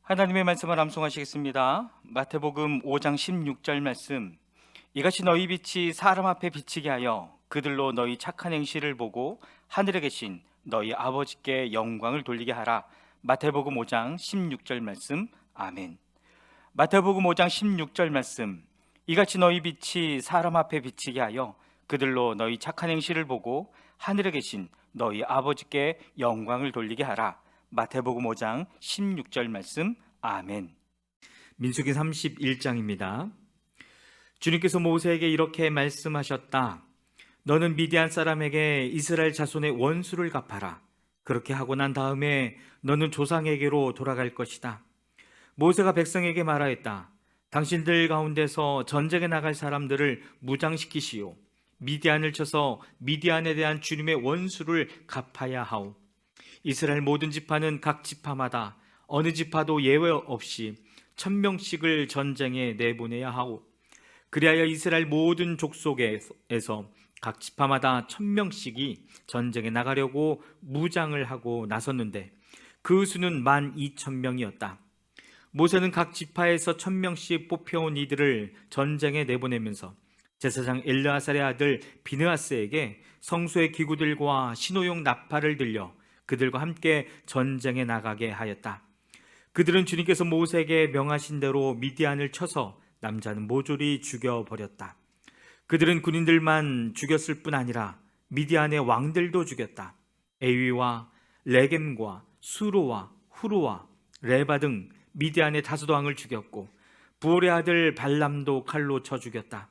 하나님의 말씀을 암송하시겠습니다. 마태복음 5장 16절 말씀. 이같이 너희 빛이 사람 앞에 비치게 하여 그들로 너희 착한 행실을 보고 하늘에 계신 너희 아버지께 영광을 돌리게 하라. 마태복음 5장 16절 말씀. 아멘. 마태복음 5장 16절 말씀. 이같이 너희 빛이 사람 앞에 비치게 하여 그들로 너희 착한 행실을 보고 하늘에 계신 너희 아버지께 영광을 돌리게 하라. 마태복음 5장 16절 말씀. 아멘. 민수기 31장입니다. 주님께서 모세에게 이렇게 말씀하셨다. 너는 미디안 사람에게 이스라엘 자손의 원수를 갚아라. 그렇게 하고 난 다음에 너는 조상에게로 돌아갈 것이다. 모세가 백성에게 말하였다. 당신들 가운데서 전쟁에 나갈 사람들을 무장시키시오. 미디안을 쳐서 미디안에 대한 주님의 원수를 갚아야 하오. 이스라엘 모든 지파는 각 지파마다 어느 지파도 예외 없이 1000명씩을 전쟁에 내보내야 하오. 그리하여 이스라엘 모든 족속에서 각 지파마다 1000명씩이 전쟁에 나가려고 무장을 하고 나섰는데 그 수는 12,000명이었다. 모세는 각 지파에서 1000명씩 뽑혀온 이들을 전쟁에 내보내면서 제사장 엘르아살의 아들 비느하스에게 성소의 기구들과 신호용 나팔을 들려 그들과 함께 전쟁에 나가게 하였다. 그들은 주님께서 모세에게 명하신 대로 미디안을 쳐서 남자는 모조리 죽여버렸다. 그들은 군인들만 죽였을 뿐 아니라 미디안의 왕들도 죽였다. 에위와 레겜과 수로와 후루와 레바 등 미디안의 다섯 왕을 죽였고 부올의 아들 발람도 칼로 쳐 죽였다.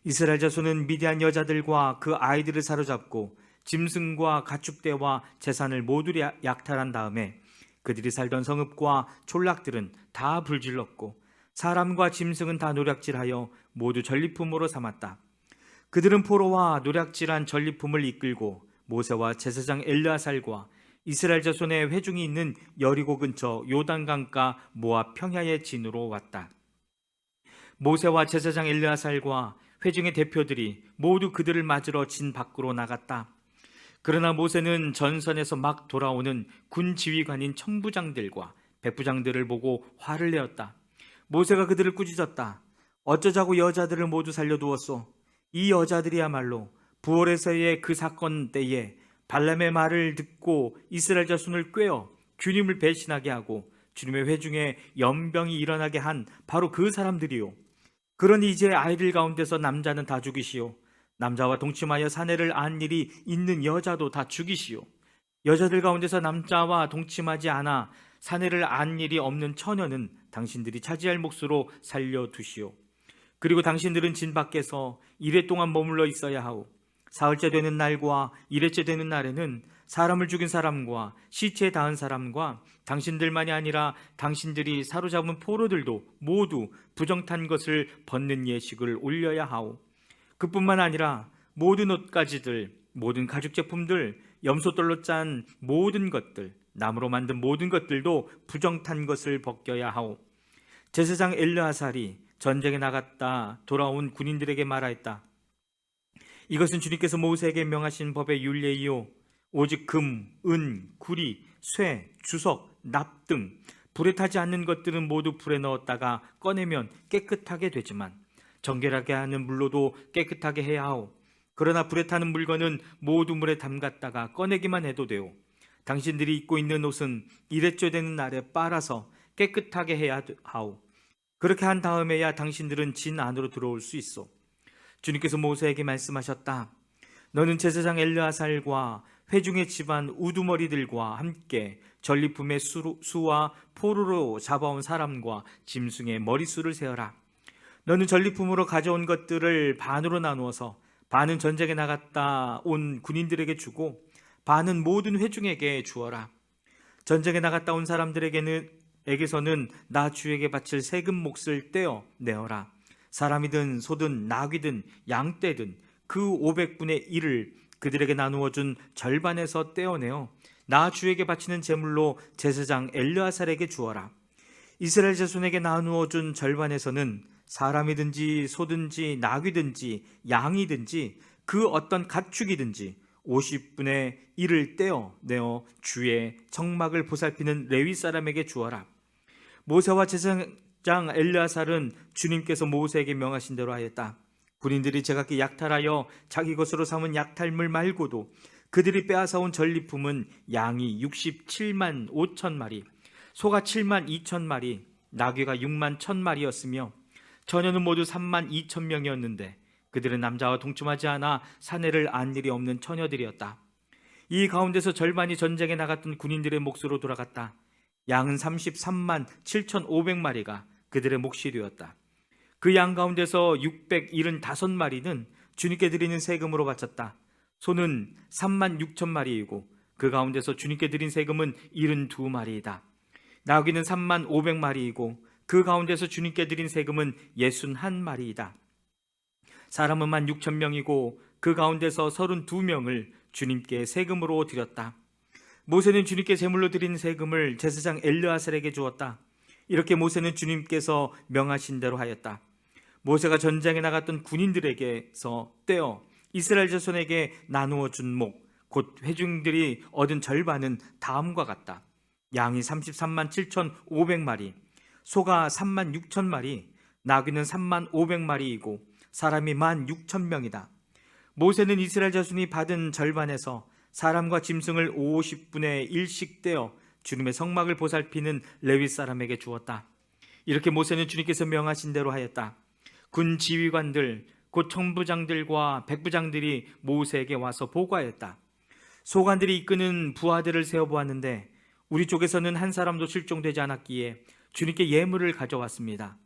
이스라엘 자손은 미디안 여자들과 그 아이들을 사로잡고 짐승과 가축대와 재산을 모두 약탈한 다음에 그들이 살던 성읍과 촌락들은 다 불질렀고 사람과 짐승은 다 노략질하여 모두 전리품으로 삼았다. 그들은 포로와 노략질한 전리품을 이끌고 모세와 제사장 엘르아살과 이스라엘 자손의 회중이 있는 여리고 근처 요단강가 모압 평야의 진으로 왔다. 모세와 제사장 엘르아살과 회중의 대표들이 모두 그들을 맞으러 진 밖으로 나갔다. 그러나 모세는 전선에서 막 돌아오는 군 지휘관인 천부장들과 백부장들을 보고 화를 내었다. 모세가 그들을 꾸짖었다. 어쩌자고 여자들을 모두 살려두었소. 이 여자들이야말로 부올에서의 그 사건 때에 발람의 말을 듣고 이스라엘 자손을 꾀어 주님을 배신하게 하고 주님의 회중에 연병이 일어나게 한 바로 그 사람들이요. 그러니 이제 아이들 가운데서 남자는 다 죽이시오. 남자와 동침하여 사내를 안 일이 있는 여자도 다 죽이시오. 여자들 가운데서 남자와 동침하지 않아 사내를 안 일이 없는 처녀는 당신들이 차지할 몫으로 살려두시오. 그리고 당신들은 진 밖에서 이레 동안 머물러 있어야 하오. 사흘째 되는 날과 이레째 되는 날에는 사람을 죽인 사람과 시체에 닿은 사람과 당신들만이 아니라 당신들이 사로잡은 포로들도 모두 부정탄 것을 벗는 예식을 올려야 하오. 그뿐만 아니라 모든 옷가지들, 모든 가죽 제품들, 염소돌로 짠 모든 것들, 나무로 만든 모든 것들도 부정탄 것을 벗겨야 하오. 제사장 엘르아살이 전쟁에 나갔다 돌아온 군인들에게 말하였다. 이것은 주님께서 모세에게 명하신 법의 율례이요 오직 금, 은, 구리, 쇠, 주석, 납 등 불에 타지 않는 것들은 모두 불에 넣었다가 꺼내면 깨끗하게 되지만 정결하게 하는 물로도 깨끗하게 해야 하오. 그러나 불에 타는 물건은 모두 물에 담갔다가 꺼내기만 해도 되오. 당신들이 입고 있는 옷은 이레째 되는 날에 빨아서 깨끗하게 해야 하오. 그렇게 한 다음에야 당신들은 진 안으로 들어올 수 있어. 주님께서 모세에게 말씀하셨다. 너는 제사장 엘르아살과 회중의 집안 우두머리들과 함께 전리품의 수와 포로로 잡아온 사람과 짐승의 머릿수를 세어라. 너는 전리품으로 가져온 것들을 반으로 나누어서 반은 전쟁에 나갔다 온 군인들에게 주고 반은 모든 회중에게 주어라. 전쟁에 나갔다 온 사람들에게서는 나 주에게 바칠 세금 몫을 떼어 내어라. 사람이든 소든 나귀든 양떼든 그 500분의 1을 그들에게 나누어 준 절반에서 떼어내어 나 주에게 바치는 제물로 제사장 엘르아살에게 주어라. 이스라엘 자손에게 나누어 준 절반에서는 사람이든지 소든지 나귀든지 양이든지 그 어떤 가축이든지 50분의 1을 떼어 내어 주의 청막을 보살피는 레위 사람에게 주어라. 모세와 제사장 엘르아살은 주님께서 모세에게 명하신 대로 하였다. 군인들이 제각기 약탈하여 자기 것으로 삼은 약탈물 말고도 그들이 빼앗아온 전리품은 양이 67만 5천 마리, 소가 7만 2천 마리, 나귀가 6만 1천 마리였으며 처녀는 모두 3만 2천 명이었는데 그들은 남자와 동침하지 않아 사내를 안 일이 없는 처녀들이었다. 이 가운데서 절반이 전쟁에 나갔던 군인들의 몫으로 돌아갔다. 양은 33만 7,500마리가 그들의 몫이 되었다. 그 양 가운데서 675마리는 주님께 드리는 세금으로 바쳤다. 소는 3만 6천 마리이고 그 가운데서 주님께 드린 세금은 72마리이다. 나귀는 3만 500마리이고 그 가운데서 주님께 드린 세금은 61마리이다. 사람은 1만 6천 명이고 그 가운데서 32명을 주님께 세금으로 드렸다. 모세는 주님께 제물로 드린 세금을 제사장 엘르아살에게 주었다. 이렇게 모세는 주님께서 명하신 대로 하였다. 모세가 전쟁에 나갔던 군인들에게서 떼어 이스라엘 자손에게 나누어 준 목, 곧 회중들이 얻은 절반은 다음과 같다. 양이 33만 7,500마리, 소가 3만 6천 마리, 나귀는 3만 500마리이고 사람이 1만 6천 명이다. 모세는 이스라엘 자손이 받은 절반에서 사람과 짐승을 50분의 1씩 떼어 주님의 성막을 보살피는 레위 사람에게 주었다. 이렇게 모세는 주님께서 명하신 대로 하였다. 군 지휘관들, 곧 청부장들과 백부장들이 모세에게 와서 보고하였다. 소관들이 이끄는 부하들을 세어보았는데 우리 쪽에서는 한 사람도 실종되지 않았기에 주님께 예물을 가져왔습니다.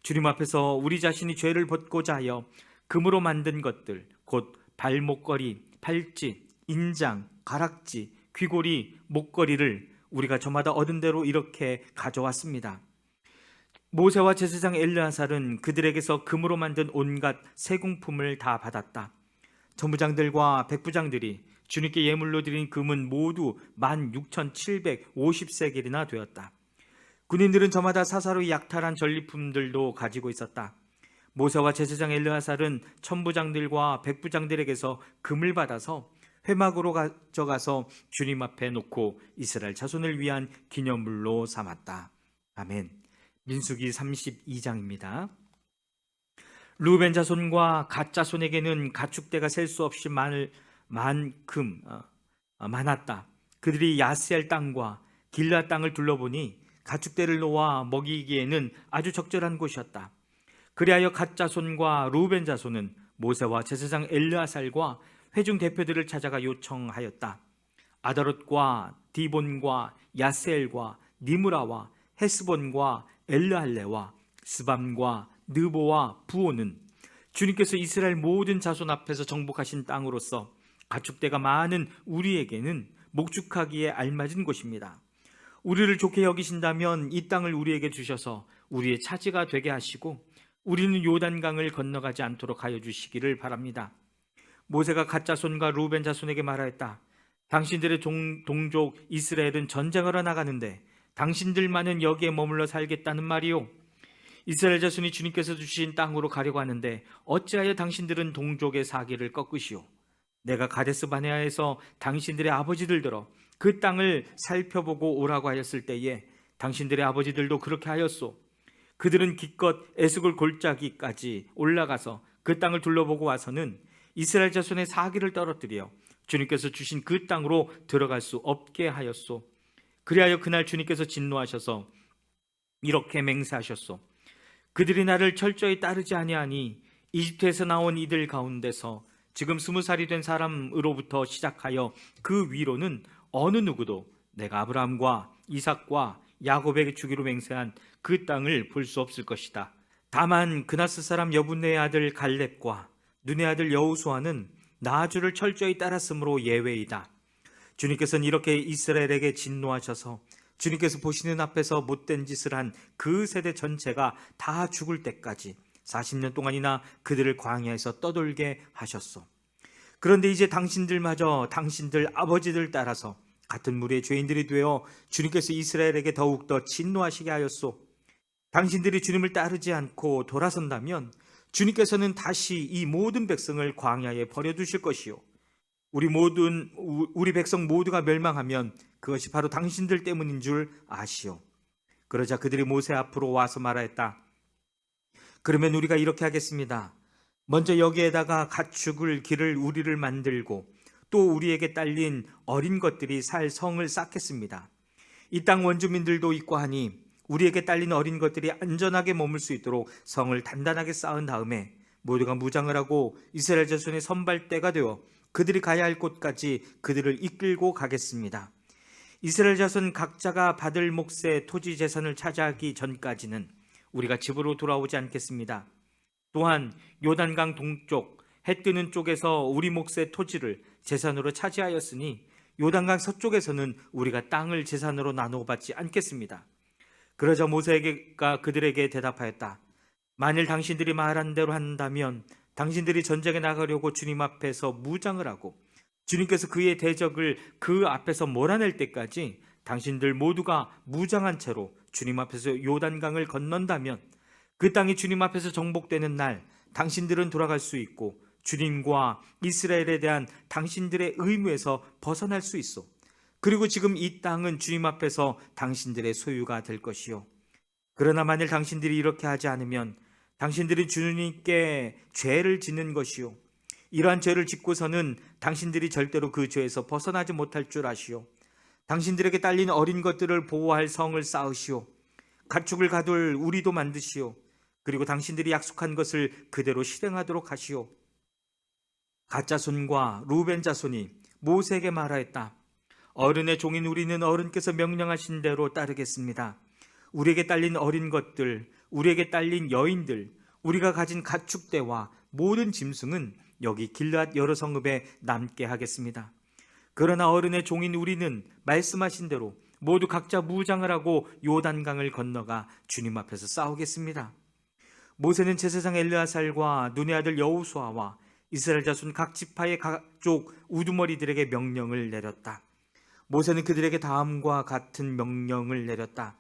주님 앞에서 우리 자신이 죄를 벗고자 하여 금으로 만든 것들, 곧 발목걸이, 팔찌, 인장, 가락지, 귀고리, 목걸이를 우리가 저마다 얻은 대로 이렇게 가져왔습니다. 모세와 제사장 엘르아살은 그들에게서 금으로 만든 온갖 세공품을 다 받았다. 전부장들과 백부장들이 주님께 예물로 드린 금은 모두 16,750세겔이나 되었다. 군인들은 저마다 사사로이 약탈한 전리품들도 가지고 있었다. 모세와 제사장 엘르아살은 천부장들과 백부장들에게서 금을 받아서 회막으로 가져가서 주님 앞에 놓고 이스라엘 자손을 위한 기념물로 삼았다. 아멘. 민수기 32장입니다. 루벤 자손과 갓 자손에게는 가축대가 셀 수 없이 많았다. 그들이 야스엘 땅과 길라 땅을 둘러보니 가축대를 놓아 먹이기에는 아주 적절한 곳이었다. 그리하여 갓 자손과 루벤 자손은 모세와 제사장 엘르아살과 회중 대표들을 찾아가 요청하였다. 아다롯과 디본과 야스엘과 니므라와 헤스본과 엘르할레와 스밤과 느보와 부오는 주님께서 이스라엘 모든 자손 앞에서 정복하신 땅으로서 가축대가 많은 우리에게는 목축하기에 알맞은 곳입니다. 우리를 좋게 여기신다면 이 땅을 우리에게 주셔서 우리의 차지가 되게 하시고 우리는 요단강을 건너가지 않도록 하여 주시기를 바랍니다. 모세가 갓 자손과 루벤 자손에게 말하였다. 당신들의 동족 이스라엘은 전쟁하러 나가는데 당신들만은 여기에 머물러 살겠다는 말이요. 이스라엘 자손이 주님께서 주신 땅으로 가려고 하는데 어찌하여 당신들은 동족의 사기를 꺾으시오. 내가 가데스 바네아에서 당신들의 아버지들더러 그 땅을 살펴보고 오라고 하였을 때에 당신들의 아버지들도 그렇게 하였소. 그들은 기껏 에스골 골짜기까지 올라가서 그 땅을 둘러보고 와서는 이스라엘 자손의 사기를 떨어뜨려 주님께서 주신 그 땅으로 들어갈 수 없게 하였소. 그리하여 그날 주님께서 진노하셔서 이렇게 맹세하셨소. 그들이 나를 철저히 따르지 아니하니 이집트에서 나온 이들 가운데서 지금 20살이 된 사람으로부터 시작하여 그 위로는 어느 누구도 내가 아브라함과 이삭과 야곱에게 주기로 맹세한 그 땅을 볼 수 없을 것이다. 다만 그나스 사람 여분네의 아들 갈렙과 눈의 아들 여호수아는 나주를 철저히 따랐으므로 예외이다. 주님께서는 이렇게 이스라엘에게 진노하셔서 주님께서 보시는 앞에서 못된 짓을 한 그 세대 전체가 다 죽을 때까지 40년 동안이나 그들을 광야에서 떠돌게 하셨소. 그런데 이제 당신들마저 당신들 아버지들 따라서 같은 무리의 죄인들이 되어 주님께서 이스라엘에게 더욱더 진노하시게 하였소. 당신들이 주님을 따르지 않고 돌아선다면 주님께서는 다시 이 모든 백성을 광야에 버려두실 것이요. 우리 백성 모두가 멸망하면 그것이 바로 당신들 때문인 줄 아시오. 그러자 그들이 모세 앞으로 와서 말하였다. 그러면 우리가 이렇게 하겠습니다. 먼저 여기에다가 가축을 기를 우리를 만들고 또 우리에게 딸린 어린 것들이 살 성을 쌓겠습니다. 이 땅 원주민들도 있고 하니 우리에게 딸린 어린 것들이 안전하게 머물 수 있도록 성을 단단하게 쌓은 다음에 모두가 무장을 하고 이스라엘 자손의 선발대가 되어 그들이 가야 할 곳까지 그들을 이끌고 가겠습니다. 이스라엘 자손 각자가 받을 몫의 토지 재산을 차지하기 전까지는 우리가 집으로 돌아오지 않겠습니다. 또한 요단강 동쪽 해 뜨는 쪽에서 우리 몫의 토지를 재산으로 차지하였으니 요단강 서쪽에서는 우리가 땅을 재산으로 나누어 받지 않겠습니다. 그러자 모세가 그들에게 대답하였다. 만일 당신들이 말한 대로 한다면 당신들이 전쟁에 나가려고 주님 앞에서 무장을 하고 주님께서 그의 대적을 그 앞에서 몰아낼 때까지 당신들 모두가 무장한 채로 주님 앞에서 요단강을 건넌다면 그 땅이 주님 앞에서 정복되는 날 당신들은 돌아갈 수 있고 주님과 이스라엘에 대한 당신들의 의무에서 벗어날 수 있어. 그리고 지금 이 땅은 주님 앞에서 당신들의 소유가 될 것이요. 그러나 만일 당신들이 이렇게 하지 않으면 당신들이 주님께 죄를 짓는 것이요. 이러한 죄를 짓고서는 당신들이 절대로 그 죄에서 벗어나지 못할 줄 아시오. 당신들에게 딸린 어린 것들을 보호할 성을 쌓으시오. 가축을 가둘 우리도 만드시오. 그리고 당신들이 약속한 것을 그대로 실행하도록 하시오. 갓자손과 루벤 자손이 모세에게 말하였다. 어른의 종인 우리는 어른께서 명령하신 대로 따르겠습니다. 우리에게 딸린 어린 것들, 우리에게 딸린 여인들, 우리가 가진 가축대와 모든 짐승은 여기 길앗 여러 성읍에 남게 하겠습니다. 그러나 어른의 종인 우리는 말씀하신 대로 모두 각자 무장을 하고 요단강을 건너가 주님 앞에서 싸우겠습니다. 모세는 제사장 엘르아살과 눈의 아들 여호수아와 이스라엘 자손 각 지파의 각족 우두머리들에게 명령을 내렸다. 모세는 그들에게 다음과 같은 명령을 내렸다.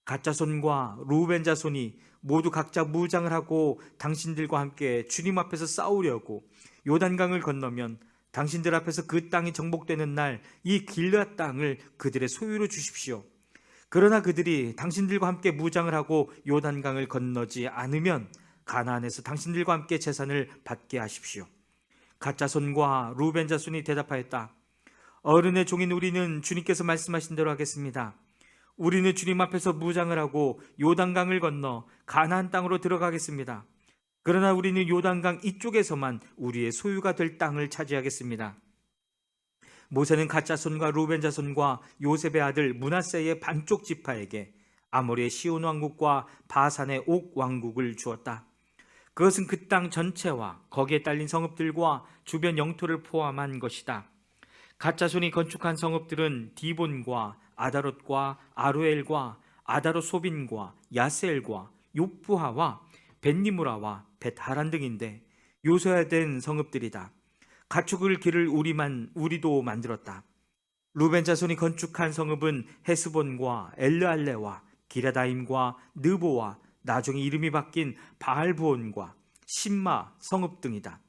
갓자손과 루벤 자손이 모두 각자 무장을 하고 당신들과 함께 주님 앞에서 싸우려고 요단강을 건너면 당신들 앞에서 그 땅이 정복되는 날 이 길앗 땅을 그들의 소유로 주십시오. 그러나 그들이 당신들과 함께 무장을 하고 요단강을 건너지 않으면 가나안에서 당신들과 함께 재산을 받게 하십시오. 갓자손과 루벤 자손이 대답하였다. 어른의 종인 우리는 주님께서 말씀하신 대로 하겠습니다. 우리는 주님 앞에서 무장을 하고 요단강을 건너 가나안 땅으로 들어가겠습니다. 그러나 우리는 요단강 이쪽에서만 우리의 소유가 될 땅을 차지하겠습니다. 모세는 갓자손과 루벤 자손과 요셉의 아들 므낫세의 반쪽 지파에게 아모리의 시온 왕국과 바산의 옥 왕국을 주었다. 그것은 그 땅 전체와 거기에 딸린 성읍들과 주변 영토를 포함한 것이다. 갓자손이 건축한 성읍들은 디본과 아다롯과 아루엘과 아다롯 소빈과 야셀과 요프하와 벳니무라와 벳하란 등인데 요소화된 성읍들이다. 가축을 기를 우리도 만들었다. 루벤 자손이 건축한 성읍은 헤스본과 엘르알레와 기라다임과 느보와 나중에 이름이 바뀐 바알부온과 심마 성읍 등이다.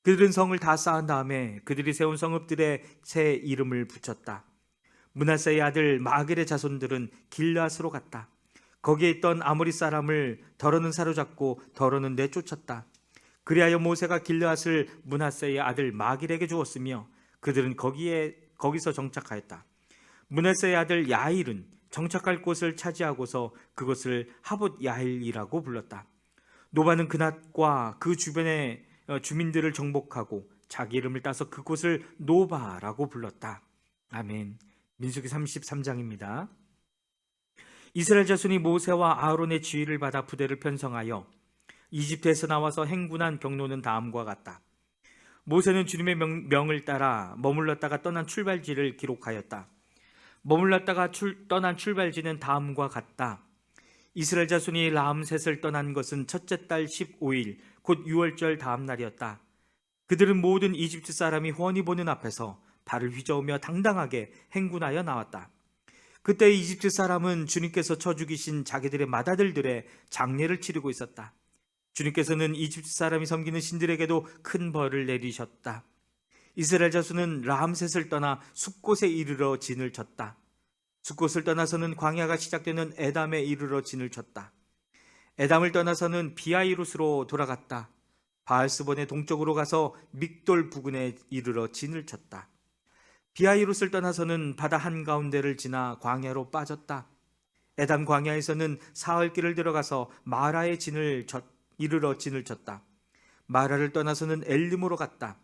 그들은 성을 다 쌓은 다음에 그들이 세운 성읍들의 새 이름을 붙였다. 므낫세의 아들 마겔의 자손들은 길앗으로 갔다. 거기에 있던 아모리 사람을 더러는 사로잡고 더러는 내쫓았다. 그리하여 모세가 길앗을 므낫세의 아들 마길에게 주었으며 그들은 거기서 정착하였다. 므낫세의 아들 야일은 정착할 곳을 차지하고서 그것을 하봇 야일이라고 불렀다. 노바는 그낫과 그 주변의 주민들을 정복하고 자기 이름을 따서 그곳을 노바라고 불렀다. 아멘. 민수기 33장입니다. 이스라엘 자손이 모세와 아론의 지휘를 받아 부대를 편성하여 이집트에서 나와서 행군한 경로는 다음과 같다. 모세는 주님의 명을 따라 머물렀다가 떠난 출발지를 기록하였다. 머물렀다가 떠난 출발지는 다음과 같다. 이스라엘 자손이 라암셋을 떠난 것은 첫째 달 15일 곧 6월절 다음 날이었다. 그들은 모든 이집트 사람이 훤히 보는 앞에서 발을 휘저으며 당당하게 행군하여 나왔다. 그때 이집트 사람은 주님께서 쳐 죽이신 자기들의 맏아들들의 장례를 치르고 있었다. 주님께서는 이집트 사람이 섬기는 신들에게도 큰 벌을 내리셨다. 이스라엘 자손은 라암셋을 떠나 숲곳에 이르러 진을 쳤다. 숫곳을 떠나서는 광야가 시작되는 에담에 이르러 진을 쳤다. 에담을 떠나서는 비아이롯으로 돌아갔다. 바알스본의 동쪽으로 가서 믹돌 부근에 이르러 진을 쳤다. 비아이롯을 떠나서는 바다 한가운데를 지나 광야로 빠졌다. 에담 광야에서는 사흘길을 들어가서 마라의 이르러 진을 쳤다. 마라를 떠나서는 엘림으로 갔다.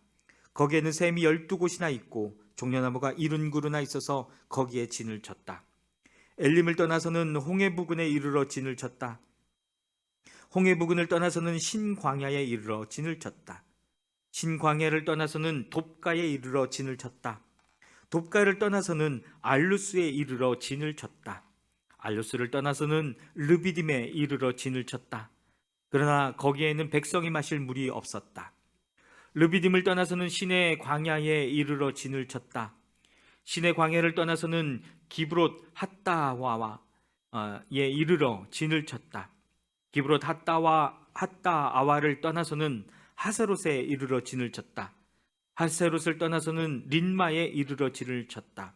거기에는 샘이 12곳이나 있고 종려나무가 이른그루나 있어서 거기에 진을 쳤다. 엘림을 떠나서는 홍해 부근에 이르러 진을 쳤다. 홍해 부근을 떠나서는 신광야에 이르러 진을 쳤다. 신광야를 떠나서는 돕가에 이르러 진을 쳤다. 돕가를 떠나서는 알루스에 이르러 진을 쳤다. 알루스를 떠나서는 르비딤에 이르러 진을 쳤다. 그러나 거기에는 백성이 마실 물이 없었다. 르비딤을 떠나서는 신의 광야에 이르러 진을 쳤다. 신의 광야를 떠나서는 기브롯 핫다와에 이르러 진을 쳤다. 기브롯 핫다아와를 떠나서는 하세롯에 이르러 진을 쳤다. 하세롯을 떠나서는 린마에 이르러 진을 쳤다.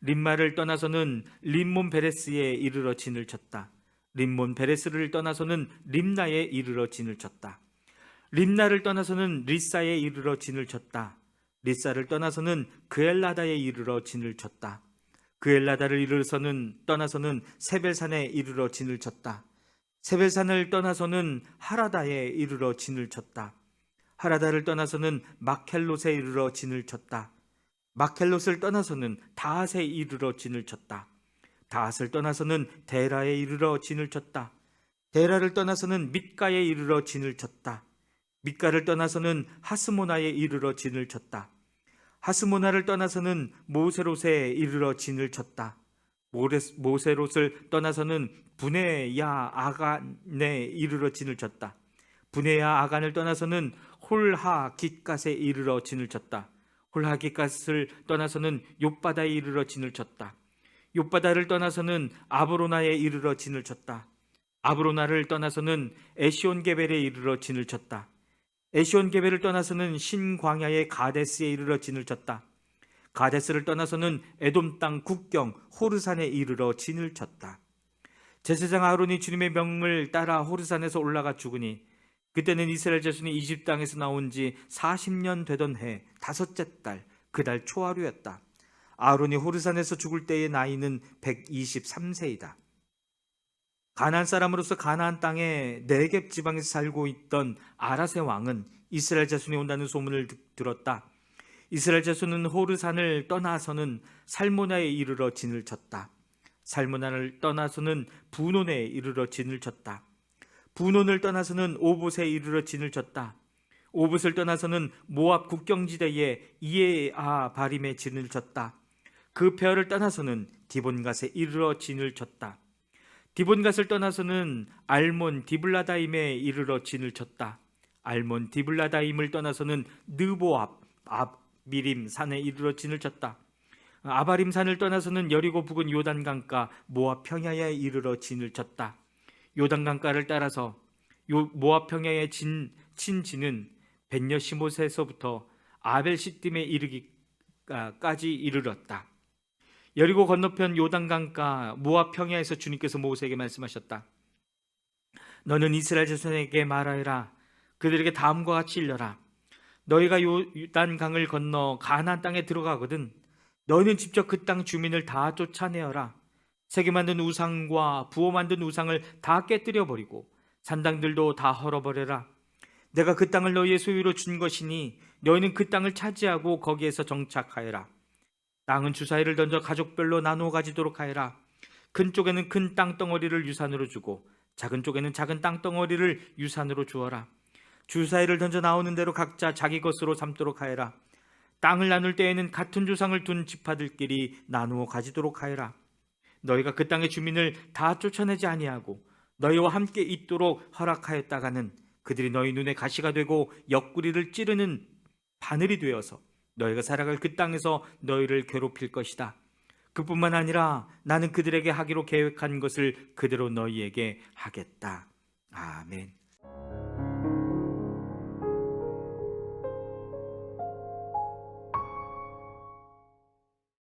린마를 떠나서는 림몬 베레스에 이르러 진을 쳤다. 림몬 베레스를 떠나서는 림나에 이르러 진을 쳤다. 림나를 떠나서는 리사에 이르러 진을 쳤다. 리사를 떠나서는 그엘라다에 이르러 진을 쳤다. 그엘라다를 떠나서는 세벨산에 이르러 진을 쳤다. 세벨산을 떠나서는 하라다에 이르러 진을 쳤다. 하라다를 떠나서는 마켈롯에 이르러 진을 쳤다. 마켈롯을 떠나서는 다핫에 이르러 진을 쳤다. 다핫을 떠나서는 데라에 이르러 진을 쳤다. 데라를 떠나서는 mit가에 이르러 진을 쳤다. mit가를 떠나서는 하스모나에 이르러 진을 쳤다. 하스모나를 떠나서는 모세롯에 이르러 진을 쳤다. 모세롯을 떠나서는 분에야 아간에 이르러 진을 쳤다. 분에야 아간을 떠나서는 홀하깃갓에 이르러 진을 쳤다. 홀하깃갓을 떠나서는 욥바다에 이르러 진을 쳤다. 욥바다를 떠나서는 아브로나에 이르러 진을 쳤다. 아브로나를 떠나서는 에시온게벨에 이르러 진을 쳤다. 에시온게벨을 떠나서는 신광야의 가데스에 이르러 진을 쳤다. 가데스를 떠나서는 에돔 땅 국경 호르산에 이르러 진을 쳤다. 제사장 아론이 주님의 명을 따라 호르산에서 올라가 죽으니 그때는 이스라엘 자손이 이집트 땅에서 나온 지 40년 되던 해 다섯째 달 그 달 초하루였다. 아론이 호르산에서 죽을 때의 나이는 123세이다. 가나안 사람으로서 가나안 땅의 네겝 지방에서 살고 있던 아라세 왕은 이스라엘 자손이 온다는 소문을 들었다. 이스라엘 자손은 호르산을 떠나서는 살모나에 이르러 진을 쳤다. 살모나를 떠나서는 부논에 이르러 진을 쳤다. 부논을 떠나서는 오봇에 이르러 진을 쳤다. 오봇을 떠나서는 모압 국경지대에 이에아 바림에 진을 쳤다. 그 벼를 떠나서는 디본갓에 이르러 진을 쳤다. 디본갓을 떠나서는 알몬 디블라다임에 이르러 진을 쳤다. 알몬 디블라다임을 떠나서는 느보압 아비림 산에 이르러 진을 쳤다. 아바림 산을 떠나서는 여리고 부근 요단강가 모압 평야에 이르러 진을 쳤다. 요단강가를 따라서 모압 평야의 진지는 벳여시못에서부터 아벨시딤에 이르기까지 이르렀다. 여리고 건너편 요단강가 모압 평야에서 주님께서 모세에게 말씀하셨다. 너는 이스라엘 자손에게 말하여라. 그들에게 다음과 같이 일러라. 너희가 요단강을 건너 가나안 땅에 들어가거든 너희는 직접 그 땅 주민을 다 쫓아내어라. 새겨 만든 우상과 부어 만든 우상을 다 깨뜨려 버리고 산당들도 다 헐어버려라. 내가 그 땅을 너희의 소유로 준 것이니 너희는 그 땅을 차지하고 거기에서 정착하여라. 땅은 주사위를 던져 가족별로 나누어 가지도록 하여라. 큰 쪽에는 큰 땅덩어리를 유산으로 주고 작은 쪽에는 작은 땅덩어리를 유산으로 주어라. 주사위를 던져 나오는 대로 각자 자기 것으로 삼도록 하여라. 땅을 나눌 때에는 같은 조상을 둔 지파들끼리 나누어 가지도록 하여라. 너희가 그 땅의 주민을 다 쫓아내지 아니하고 너희와 함께 있도록 허락하였다가는 그들이 너희 눈에 가시가 되고 옆구리를 찌르는 바늘이 되어서 너희가 살아갈 그 땅에서 너희를 괴롭힐 것이다. 그뿐만 아니라 나는 그들에게 하기로 계획한 것을 그대로 너희에게 하겠다. 아멘.